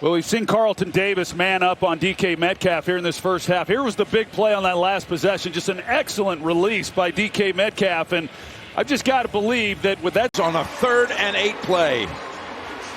Well, we've seen Carlton Davis man up on DK Metcalf here in this first half. Here was the big play on that last possession. Just an excellent release by DK Metcalf. And I've just got to believe that with that on the 3rd and 8 play.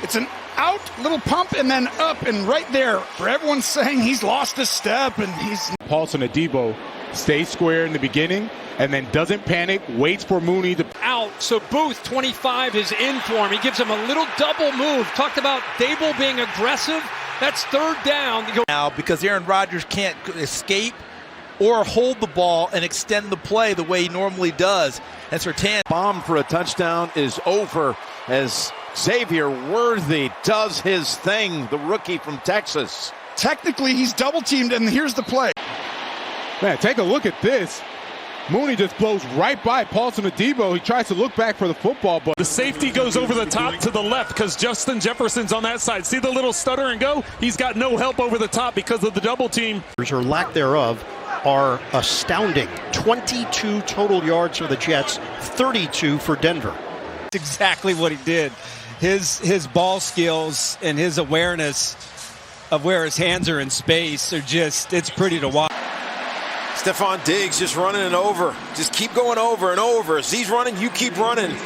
It's an out, little pump, and then up, and right there for everyone saying he's lost a step and he's... Paulson Adebo stays square in the beginning and then doesn't panic, waits for Mooney to out. So Booth, 25, is in for him. He gives him a little double move. Talked about Dable being aggressive. That's 3rd down. Now, because Aaron Rodgers can't escape or hold the ball and extend the play the way he normally does. And Surtain. Bomb for a touchdown is over as Xavier Worthy does his thing, the rookie from Texas. Technically, he's double-teamed, and here's the play. Man, take a look at this. Mooney just blows right by Paulson Adebo. He tries to look back for the football, but the safety goes over the top to the left because Justin Jefferson's on that side. See the little stutter and go? He's got no help over the top because of the double team. Or lack thereof are astounding. 22 total yards for the Jets, 32 for Denver. That's exactly what he did. His ball skills and his awareness of where his hands are in space are just, it's pretty to watch. Stephon Diggs just running and over. Just keep going over and over. As he's running, you keep running.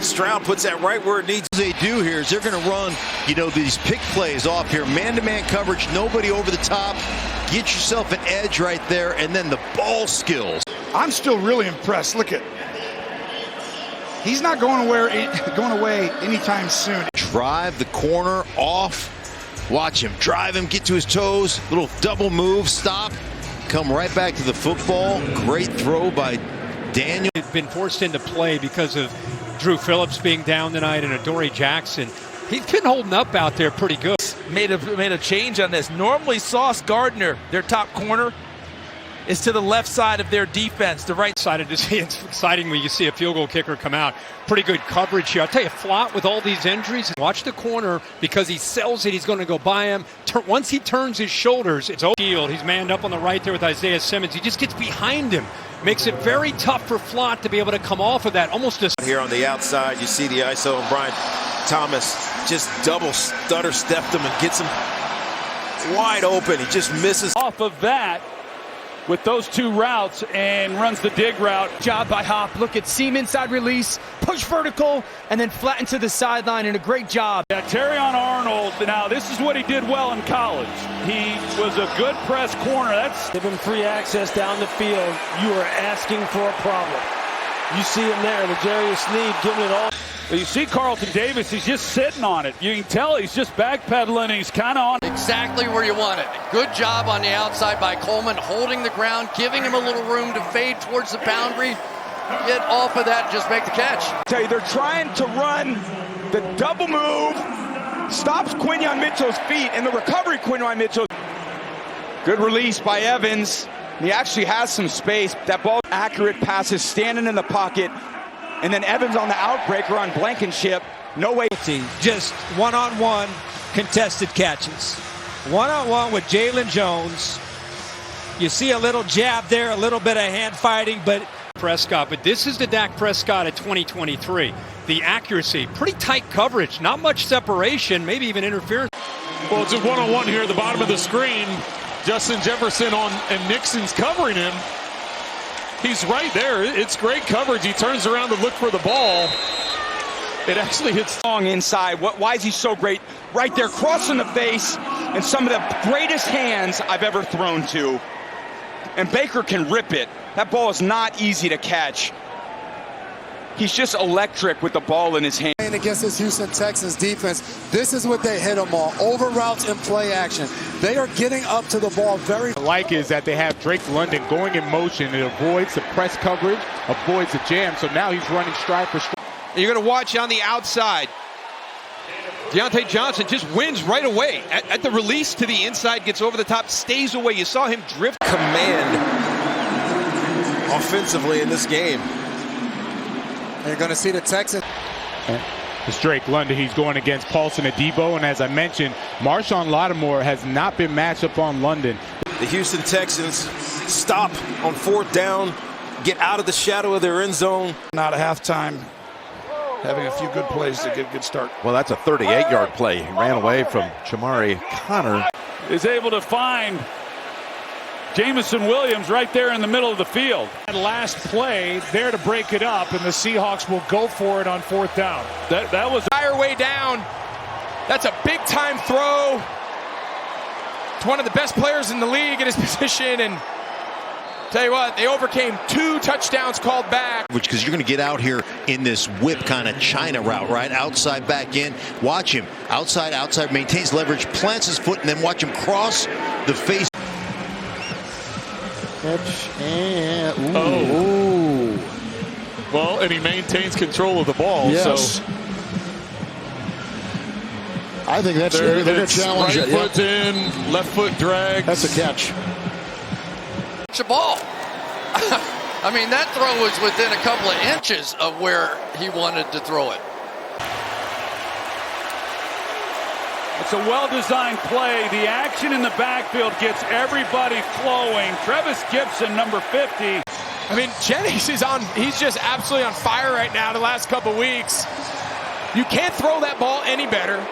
Stroud puts that right where it needs. What they do here is they're going to run, these pick plays off here. Man-to-man coverage, nobody over the top. Get yourself an edge right there, and then the ball skills. I'm still really impressed. Look at, he's not going away anytime soon. Drive the corner off. Watch him. Drive him, get to his toes. Little double move, stop. Come right back to the football. Great throw by Daniel. He's been forced into play because of Drew Phillips being down tonight and Adoree Jackson. He's been holding up out there pretty good. Made a change on this. Normally Sauce Gardner, their top corner, is to the left side of their defense, the right side. To see it's exciting when you see a field goal kicker come out. Pretty good coverage here. I'll tell you, Flott with all these injuries, watch the corner because he sells it. He's going to go by him. Once he turns his shoulders, it's field. He's manned up on the right there with Isaiah Simmons. He just gets behind him. Makes it very tough for Flott to be able to come off of that. Almost a... Here on the outside, you see the ISO and Brian Thomas just double stutter stepped him and gets him wide open. He just misses. Off of that with those two routes and runs the dig route. Job by Hop. Look at seam inside release, push vertical, and then flatten to the sideline, and a great job. Yeah, Terrion Arnold, now this is what he did well in college. He was a good press corner. Give him free access down the field. You are asking for a problem. You see him there, L'Jarius Sneed giving it all. But you see Carlton Davis, he's just sitting on it. You can tell he's just backpedaling. He's kind of on exactly where you want it. Good job on the outside by Coleman, holding the ground, giving him a little room to fade towards the boundary. Get off of that, just make the catch. I tell you, they're trying to run the double move. Stops Quinyon Mitchell's feet, and the recovery Quinyon Mitchell. Good release by Evans. He actually has some space. That ball, accurate passes, standing in the pocket. And then Evans on the outbreaker on Blankenship. No way. Just one-on-one contested catches. One-on-one with Jalen Jones. You see a little jab there, a little bit of hand fighting, but Prescott. But this is the Dak Prescott of 2023. The accuracy, pretty tight coverage, not much separation, maybe even interference. Well, it's a one-on-one here at the bottom of the screen. Justin Jefferson and Nixon's covering him. He's right there. It's great coverage. He turns around to look for the ball. It actually hits long inside. Why is he so great? Right there, crossing the face, and some of the greatest hands I've ever thrown to. And Baker can rip it. That ball is not easy to catch. He's just electric with the ball in his hand. Against this Houston Texans defense, this is what they hit them on. Over routes and play action. They are getting up to the ball very. What I like is that they have Drake London going in motion. It avoids the press coverage, avoids the jam. So now he's running stride for stride. You're going to watch on the outside. Deontay Johnson just wins right away. At the release to the inside, gets over the top, stays away. You saw him drift. Command offensively in this game. You're going to see the Texans. It's Drake London. He's going against Paulson Adebo. And as I mentioned, Marshawn Lattimore has not been matched up on London. The Houston Texans stop on 4th down, get out of the shadow of their end zone. Not a halftime. having a few good plays to get a good start. Well, that's a 38-yard play. He ran away from Jamari Connor. Is able to find Jamison Williams right there in the middle of the field. That last play there to break it up, and the Seahawks will go for it on 4th down. That was entire way down. That's a big-time throw. It's one of the best players in the league in his position, and tell you what, they overcame 2 touchdowns called back. Which, because you're going to get out here in this whip kind of China route, right? Outside, back in. Watch him. Outside, outside, maintains leverage, plants his foot, and then watch him cross the face. And, ooh. Well, and he maintains control of the ball. Yes. So I think that's they're going to challenge right foot in, left foot drag. That's a catch. It's a ball. I mean, that throw was within a couple of inches of where he wanted to throw it. It's a well-designed play. The action in the backfield gets everybody flowing. Trevis Gibson, number 50. I mean, Jennings is on. He's just absolutely on fire right now the last couple weeks. You can't throw that ball any better.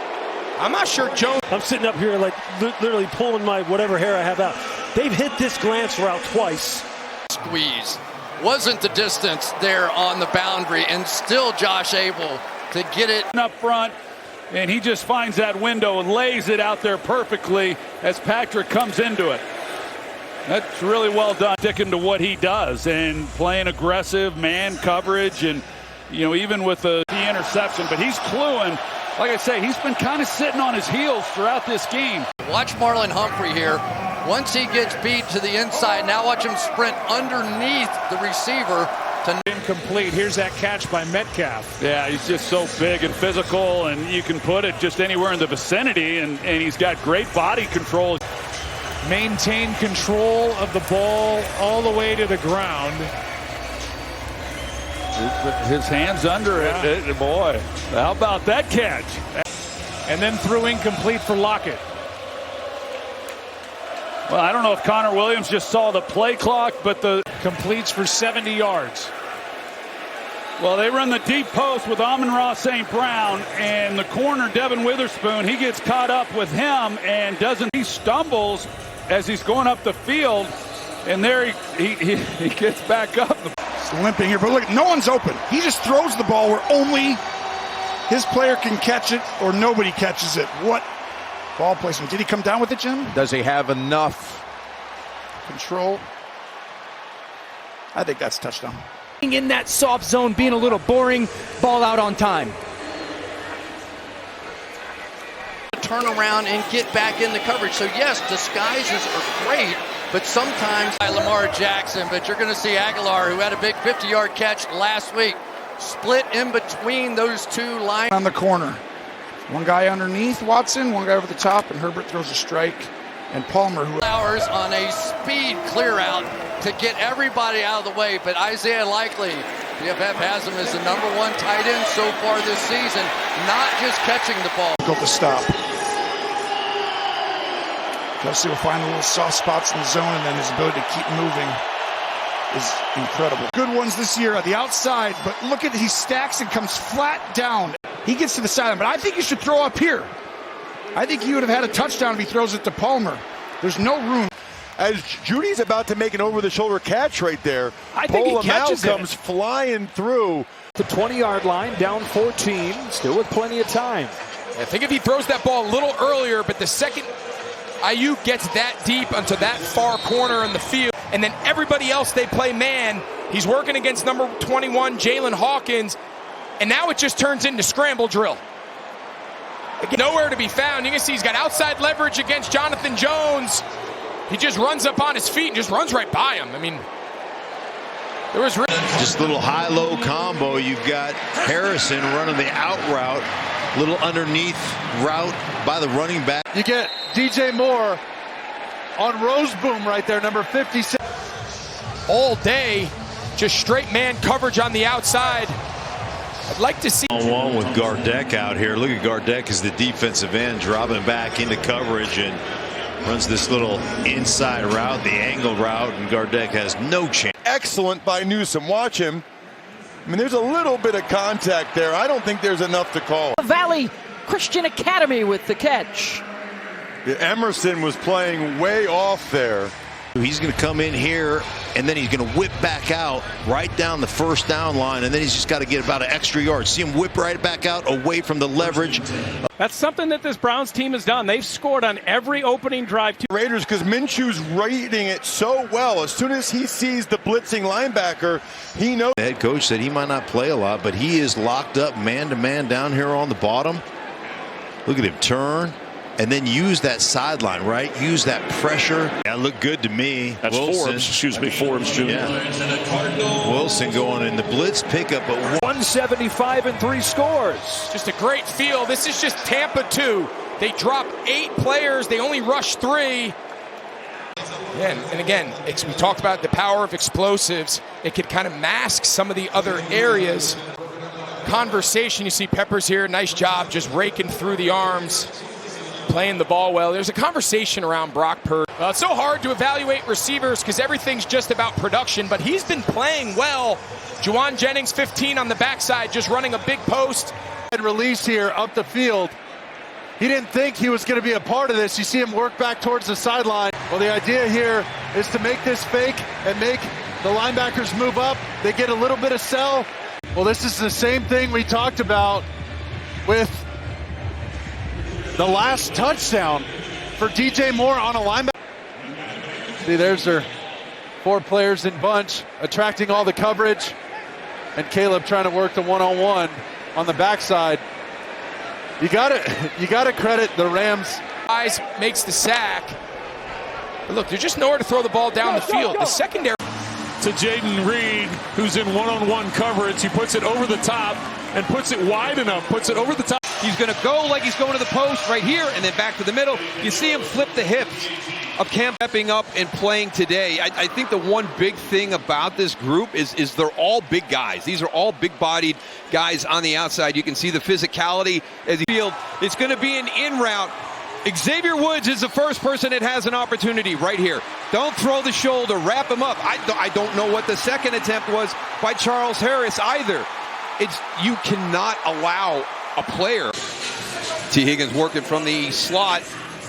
I'm not sure Jones. I'm sitting up here like literally pulling my whatever hair I have out. They've hit this glance route twice. Squeeze. Wasn't the distance there on the boundary, and still Josh able to get it up front. And he just finds that window and lays it out there perfectly as Patrick comes into it. That's really well done, sticking to what he does and playing aggressive man coverage, and even with the interception. But he's cluing. Like I say, he's been kind of sitting on his heels throughout this game. Watch Marlon Humphrey here. Once he gets beat to the inside, now watch him sprint underneath the receiver. Incomplete. Here's that catch by Metcalf. Yeah, he's just so big and physical, and you can put it just anywhere in the vicinity, and he's got great body control. Maintain control of the ball all the way to the ground. His hands under it. Boy, how about that catch? And then threw incomplete for Lockett. Well, I don't know if Connor Williams just saw the play clock, but the completes for 70 yards. Well, they run the deep post with Amon-Ra St. Brown, and the corner, Devin Witherspoon, he gets caught up with him and he stumbles as he's going up the field, and there he gets back up. It's limping here, but look, no one's open. He just throws the ball where only his player can catch it or nobody catches it. What ball placement. Did he come down with it, Jim? Does he have enough control? I think that's touchdown. In that soft zone, being a little boring, ball out on time. Turn around and get back in the coverage. So yes, disguises are great, but sometimes by Lamar Jackson, but you're going to see Aguilar, who had a big 50-yard catch last week, split in between those 2 lines. On the corner. One guy underneath Watson, one guy over the top, and Herbert throws a strike. And Palmer, who Flowers on a speed clear out to get everybody out of the way. But Isaiah Likely, PFF has him as the #1 tight end so far this season, not just catching the ball. Go to stop. Kelsey will find the little soft spots in the zone, and then his ability to keep moving is incredible. Good ones this year at the outside, but look at he stacks and comes flat down. He gets to the sideline, but I think you should throw up here. I think he would have had a touchdown if he throws it to Palmer. There's no room. As Judy's about to make an over-the-shoulder catch right there, I think he catches comes flying through. The 20-yard line, down 14, still with plenty of time. I think if he throws that ball a little earlier, but the second Ayuk gets that deep onto that far corner in the field, and then everybody else, they play man. He's working against number 21, Jalen Hawkins, and now it just turns into scramble drill. Again, nowhere to be found. You can see he's got outside leverage against Jonathan Jones. He just runs up on his feet and just runs right by him. I mean, there was just a little high-low combo. You've got Harrison running the out route, little underneath route by the running back. You get DJ Moore on Roseboom right there, number 56. All day, just straight man coverage on the outside. I'd like to see one with Gardeck out here. Look at Gardeck as the defensive end dropping back into coverage and runs this little inside route, the angle route, and Gardeck has no chance. Excellent by Newsome. Watch him. I mean, there's a little bit of contact there. I don't think there's enough to call. Valley Christian Academy with the catch. Yeah, Emerson was playing way off there. He's going to come in here, and then he's going to whip back out right down the first down line, and then he's just got to get about an extra yard. See him whip right back out away from the leverage. That's something that this Browns team has done. They've scored on every opening drive. Raiders, because Minshew's reading it so well. As soon as he sees the blitzing linebacker, he knows. The head coach said he might not play a lot, but he is locked up man-to-man down here on the bottom. Look at him turn. And then use that sideline, right? Use that pressure. That looked good to me. That's Wilson. Forbes Jr. Yeah. Wilson going in the blitz pickup at 175 and 3 scores. Just a great feel. This is just Tampa 2. They drop 8 players. They only rush 3. And again, we talked about the power of explosives. It could kind of mask some of the other areas. Conversation, you see Peppers here. Nice job just raking through the arms. Playing the ball well. There's a conversation around Brock Purdy. It's so hard to evaluate receivers because everything's just about production, but he's been playing well. Juwan Jennings, 15 on the backside, just running a big post. And release here up the field. He didn't think he was going to be a part of this. You see him work back towards the sideline. Well, the idea here is to make this fake and make the linebackers move up. They get a little bit of sell. Well, this is the same thing we talked about with the last touchdown for DJ Moore on a linebacker. See, there's their 4 players in bunch, attracting all the coverage. And Caleb trying to work the one-on-one on the backside. You gotta credit the Rams. Eyes makes the sack. But look, there's just nowhere to throw the ball down the field. The secondary. To Jaden Reed, who's in one-on-one coverage. He puts it over the top and puts it wide enough, puts it over the top. He's going to go like he's going to the post right here and then back to the middle. You see him flip the hips of Cam stepping up and playing today. I think the one big thing about this group is they're all big guys. These are all big-bodied guys on the outside. You can see the physicality as he field. It's going to be an in route. Xavier Woods is the first person that has an opportunity right here. Don't throw the shoulder, wrap him up. I don't know what the second attempt was by Charles Harris either. You cannot allow a player. T. Higgins working from the slot.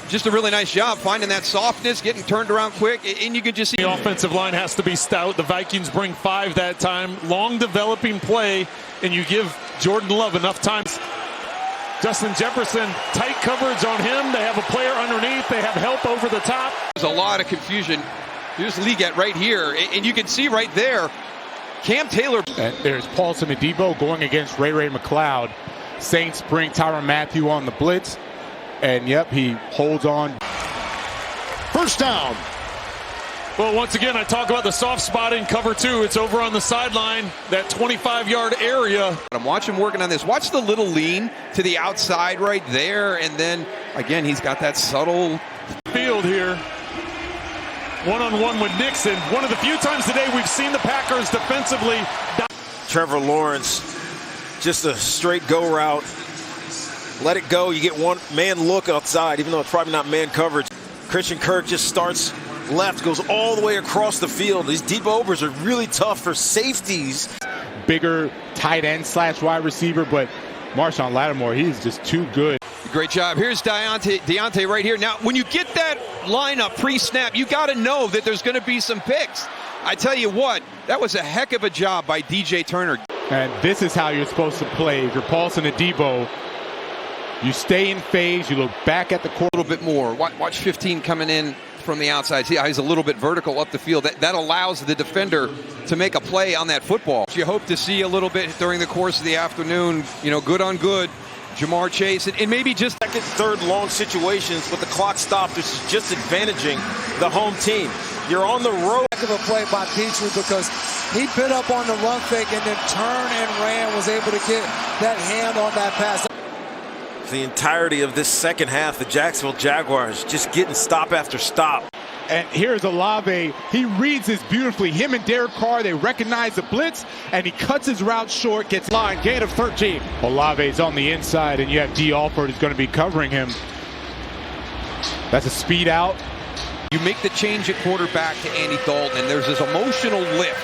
Just a really nice job finding that softness, getting turned around quick, and you can just see the offensive line has to be stout. The Vikings bring 5 that time. Long developing play, and you give Jordan Love enough time. Justin Jefferson, tight coverage on him. They have a player underneath. They have help over the top. There's a lot of confusion. Here's Leggett right here, and you can see right there, Cam Taylor. And there's Paulson Adebo going against Ray McLeod. Saints bring Tyrann Mathieu on the blitz, and yep, he holds on. First down. Well, once again, I talk about the soft spot in cover 2. It's over on the sideline, that 25-yard area. I'm watching working on this. Watch the little lean to the outside right there, and then, again, he's got that subtle field here. One-on-one with Nixon. One of the few times today we've seen the Packers defensively. Trevor Lawrence, just a straight go route. Let it go. You get one man look outside, even though it's probably not man coverage. Christian Kirk just starts left, goes all the way across the field. These deep overs are really tough for safeties. Bigger tight end / wide receiver, but Marshawn Lattimore, he's just too good. Great job. Here's Deontay right here. Now, when you get that lineup pre-snap, you got to know that there's going to be some picks. I tell you what, that was a heck of a job by DJ Turner. And this is how you're supposed to play. If you're Paulson Adebo, you stay in phase, you look back at the court. A little bit more. Watch 15 coming in from the outside. See how he's a little bit vertical up the field. That allows the defender to make a play on that football. You hope to see a little bit during the course of the afternoon, good on good. Jamar Chase, and maybe just second, third long situations with the clock stopped, which is just advantaging the home team. You're on the road. Heck of a play by Petrie because he bit up on the run fake and then turned and ran, was able to get that hand on that pass. The entirety of this second half, the Jacksonville Jaguars just getting stop after stop. And here's Olave. He reads this beautifully. Him and Derek Carr, they recognize the blitz, and he cuts his route short, gets line, gain of 13. Olave's on the inside, and you have D. Alford who's going to be covering him. That's a speed out. You make the change at quarterback to Andy Dalton, and there's this emotional lift.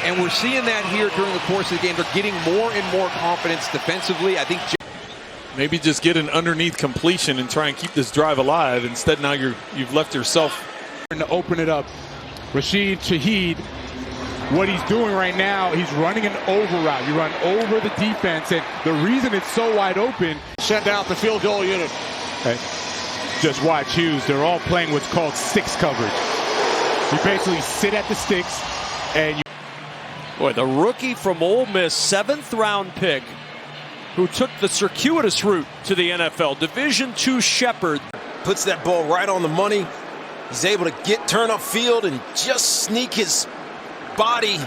And we're seeing that here during the course of the game. They're getting more and more confidence defensively. I think maybe just get an underneath completion and try and keep this drive alive. Instead, now you've left yourself. To open it up. Rashid Shaheed, what he's doing right now, he's running an over route. You run over the defense, and the reason it's so wide open, Sent out the field goal unit. okay, just watch Hughes. They're all playing what's called six coverage. You basically sit at the sticks, and you. Boy, the rookie from Ole Miss, 7th-round pick, who took the circuitous route to the NFL, Division II Shepherd. Puts that ball right on the money. He's able to turn upfield and just sneak his body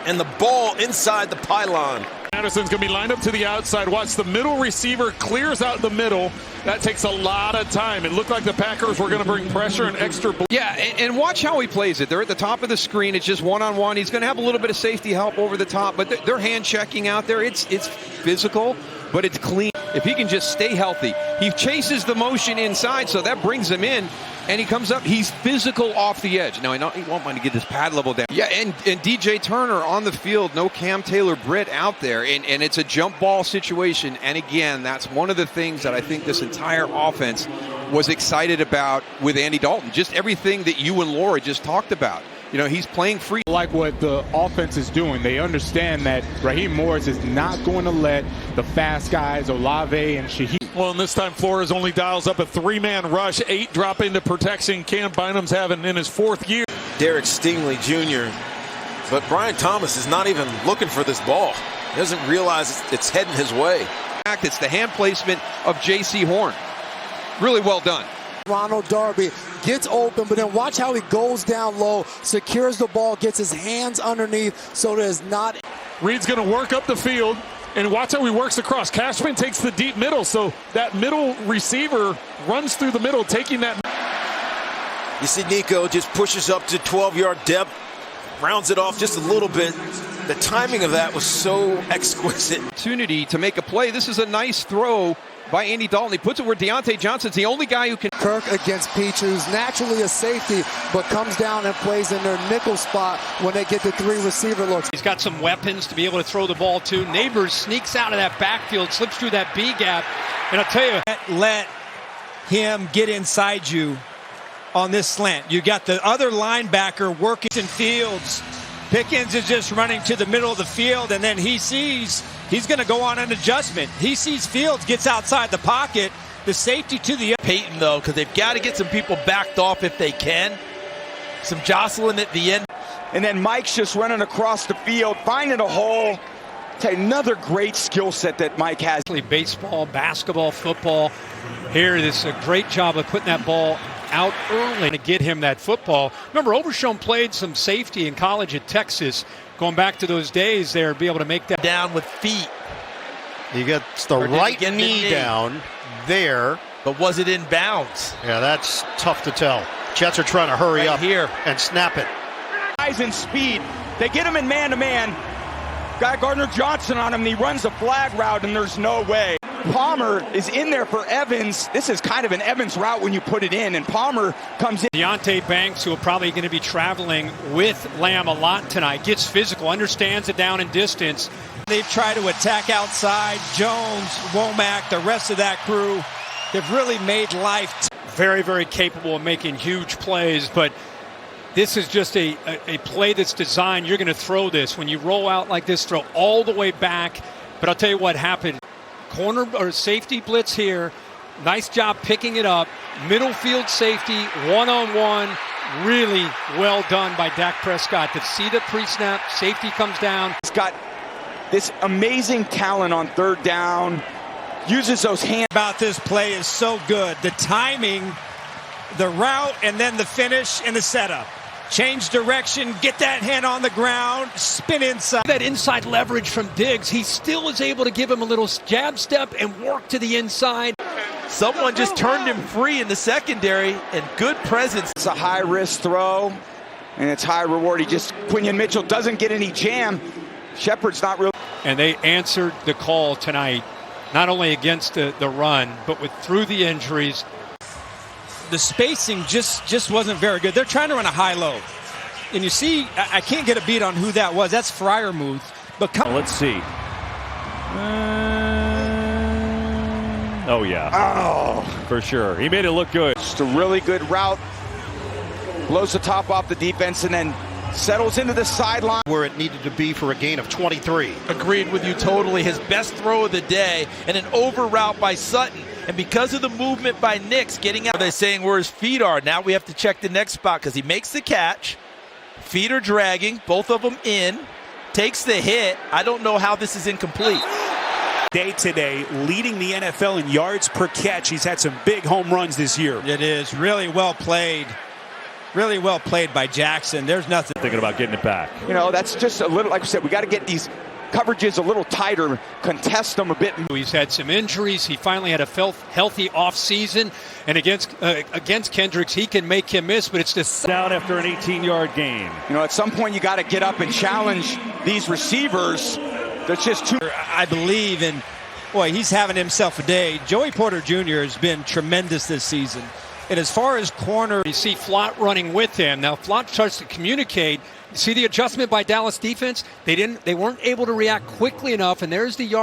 and the ball inside the pylon. Anderson's going to be lined up to the outside. Watch, the middle receiver clears out the middle. That takes a lot of time. It looked like the Packers were going to bring pressure and extra. Yeah, and watch how he plays it. They're at the top of the screen. It's just one-on-one. He's going to have a little bit of safety help over the top, but they're hand-checking out there. It's physical, but it's clean. If he can just stay healthy. He chases the motion inside, so that brings him in, and he comes up. He's physical off the edge. Now, he won't mind to get his pad level down. Yeah, and DJ Turner on the field. No Cam Taylor-Britt out there, and it's a jump ball situation. And, again, that's one of the things that I think this entire offense was excited about with Andy Dalton. Just everything that you and Laura just talked about. You know, he's playing free. Like what the offense is doing. They understand that Raheem Morris is not going to let the fast guys, Olave and Shaheed. Well, and this time Flores only dials up a 3-man rush, 8 drop into protection. Cam Bynum's having in his 4th year. Derek Stingley Jr. But Brian Thomas is not even looking for this ball. He doesn't realize it's heading his way. It's the hand placement of J.C. Horn. Really well done. Ronald Darby gets open, but then watch how he goes down low, secures the ball, gets his hands underneath so that it's not. Reed's going to work up the field, and watch how he works across. Cashman takes the deep middle, so that middle receiver runs through the middle, taking that. You see Nico just pushes up to 12-yard depth, rounds it off just a little bit. The timing of that was so exquisite. Opportunity to make a play. This is a nice throw by Andy Dalton. He puts it where Deontay Johnson's the only guy who can. Kirk against Peach, who's naturally a safety, but comes down and plays in their nickel spot when they get the 3 receiver looks. He's got some weapons to be able to throw the ball to. Neighbors sneaks out of that backfield, slips through that B gap. And I'll tell you, let him get inside you on this slant. You got the other linebacker working in Fields. Pickens is just running to the middle of the field, and then he sees he's going to go on an adjustment. He sees Fields, gets outside the pocket, the safety to the Peyton, though, because they've got to get some people backed off if they can. Some jostling at the end. And then Mike's just running across the field, finding a hole. Another great skill set that Mike has. Baseball, basketball, football. Here, this is a great job of putting that ball out early to get him that football. Remember, Overshown played some safety in college at Texas. Going back to those days there, be able to make that. Down with feet. You got the right knee down there. But was it in bounds? Yeah, that's tough to tell. Jets are trying to hurry up here and snap it. Guys in speed. They get him in man-to-man. Got Gardner Johnson on him, and he runs a flag route, and there's no way. Palmer is in there for Evans. This is kind of an Evans route when you put it in, and Palmer comes in. Deontay Banks, who are probably going to be traveling with Lamb a lot tonight, gets physical, understands it down in distance. They've tried to attack outside. Jones, Womack, the rest of that crew, they've really made life. Very, very capable of making huge plays, but this is just a play that's designed. You're going to throw this. When you roll out like this, throw all the way back. But I'll tell you what happened. Corner or safety blitz here. Nice job picking it up. Middle field safety, one-on-one. Really well done by Dak Prescott. To see the pre-snap, safety comes down. He's got this amazing talent on 3rd down. Uses those hands. About this play is so good. The timing, the route, and then the finish and the setup. Change direction, get that hand on the ground, spin inside. That inside leverage from Diggs, he still is able to give him a little jab step and work to the inside. Someone just turned him free in the secondary, and good presence. It's a high-risk throw, and it's high reward. Quinion Mitchell doesn't get any jam. Shepard's not real. And they answered the call tonight, not only against the run, but through the injuries. The spacing just wasn't very good. They're trying to run a high-low. And you see, I can't get a beat on who that was. That's Freiermuth. But let's see. Oh, yeah. Oh. For sure. He made it look good. Just a really good route. Blows the top off the defense and then settles into the sideline. Where it needed to be for a gain of 23. Agreed with you totally. His best throw of the day and an over route by Sutton. And because of the movement by Nix getting out, they're saying where his feet are. Now we have to check the next spot because he makes the catch. Feet are dragging, both of them in. Takes the hit. I don't know how this is incomplete. Day today, leading the NFL in yards per catch. He's had some big home runs this year. It is really well played. Really well played by Jackson. There's nothing. Thinking about getting it back. You know, that's just a little, like I said, we got to get these coverages a little tighter, contest them a bit. He's had some injuries. He finally had a healthy offseason. And against Kendricks, he can make him miss, but it's just down after an 18-yard gain. You know, at some point you got to get up and challenge these receivers. There's just too. I believe in, boy, he's having himself a day. Joey Porter Jr. has been tremendous this season. And as far as corner, you see Flott running with him. Now Flott starts to communicate. See the adjustment by Dallas defense? They weren't able to react quickly enough, and there's the yard.